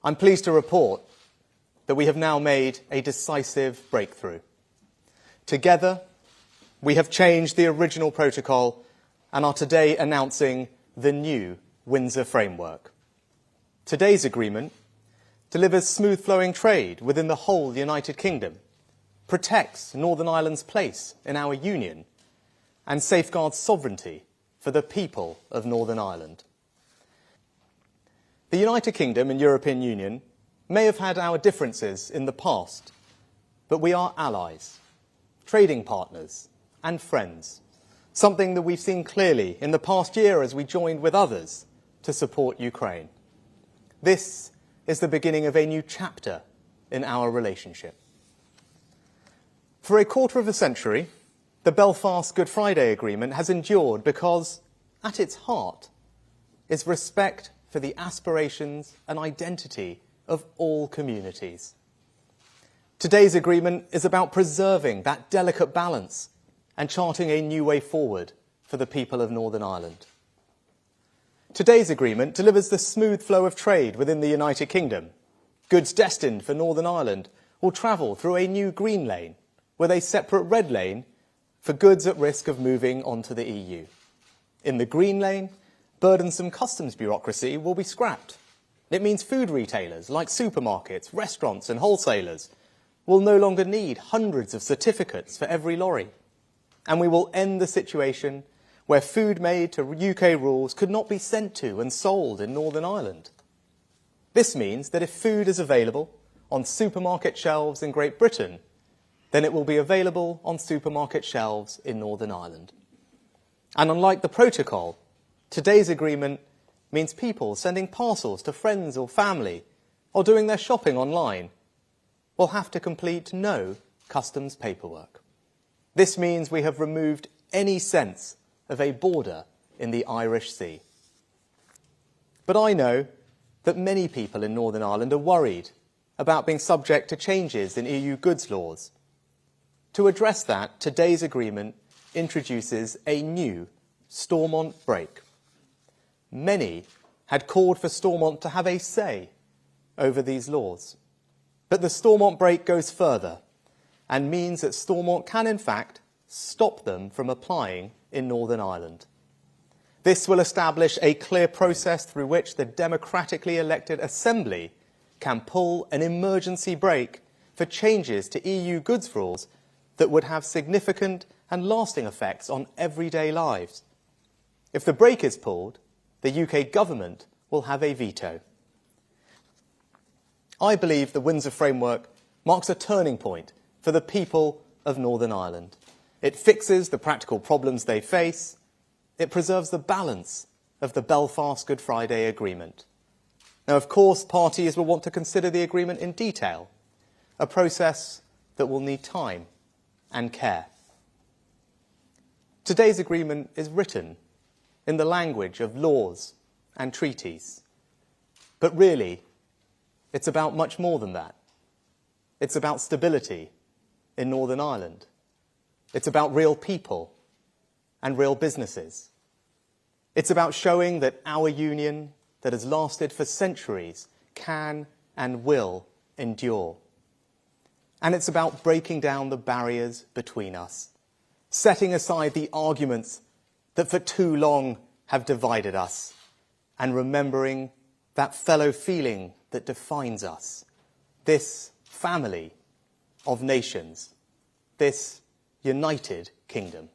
I'm pleased to report that we have now made a decisive breakthrough. Together, we have changed the original protocol and are today announcing the new Windsor Framework. Today's agreement delivers smooth-flowing trade within the whole United Kingdom, protects Northern Ireland's place in our union, and safeguards sovereignty for the people of Northern Ireland. The United Kingdom and European Union may have had our differences in the past, but we are allies, trading partners, and friends, something that we've seen clearly in the past year as we joined with others to support Ukraine. This is the beginning of a new chapter in our relationship. For a quarter of a century, the Belfast Good Friday Agreement has endured because, at its heart, is respect for the aspirations and identity of all communities. Today's agreement is about preserving that delicate balance and charting a new way forward for the people of Northern Ireland. Today's agreement delivers the smooth flow of trade within the United Kingdom. Goods destined for Northern Ireland will travel through a new green lane with a separate red lane for goods at risk of moving onto the EU. In the green lane, burdensome customs bureaucracy will be scrapped. It means food retailers like supermarkets, restaurants and wholesalers will no longer need hundreds of certificates for every lorry. And we will end the situation where food made to UK rules could not be sent to and sold in Northern Ireland. This means that if food is available on supermarket shelves in Great Britain, then it will be available on supermarket shelves in Northern Ireland. And unlike the protocol, today's agreement means people sending parcels to friends or family or doing their shopping online will have to complete no customs paperwork. This means we have removed any sense of a border in the Irish Sea. But I know that many people in Northern Ireland are worried about being subject to changes in EU goods laws. To address that, today's agreement introduces a new Stormont break. Many had called for Stormont to have a say over these laws. But the Stormont break goes further and means that Stormont can, in fact, stop them from applying in Northern Ireland. This will establish a clear process through which the democratically elected Assembly can pull an emergency brake for changes to EU goods rules that would have significant and lasting effects on everyday lives. If the brake is pulled, the UK government will have a veto. I believe the Windsor Framework marks a turning point for the people of Northern Ireland. It fixes the practical problems they face. It preserves the balance of the Belfast Good Friday Agreement. Now, of course, parties will want to consider the agreement in detail, a process that will need time and care. Today's agreement is written in the language of laws and treaties. But really, it's about much more than that. It's about stability in Northern Ireland. It's about real people and real businesses. It's about showing that our union, that has lasted for centuries, can and will endure. And it's about breaking down the barriers between us, setting aside the arguments that for too long have divided us, and remembering that fellow feeling that defines us, this family of nations, this United Kingdom.